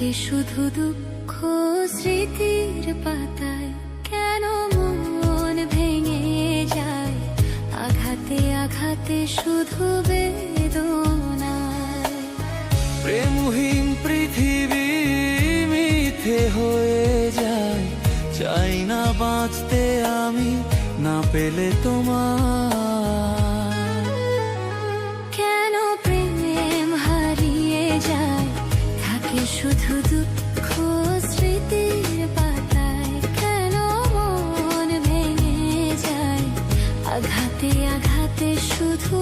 থাকে শুধু দুঃখ স্মৃতির পাতায়। কেন মন ভেঙে যায় আঘাতে আঘাতে শুধু বেদনায়। প্রেমহীন পৃথিবী মিথ্যে হয়ে যায়, চাই না বাঁচতে আমি না পেলে তোমার। কেন প্রেম হারিয়ে যায় থাকে শুধু দুঃখ স্মৃতির পাতায়। কেন মন ভেঙে যায় আঘাতে আঘাতে শুধু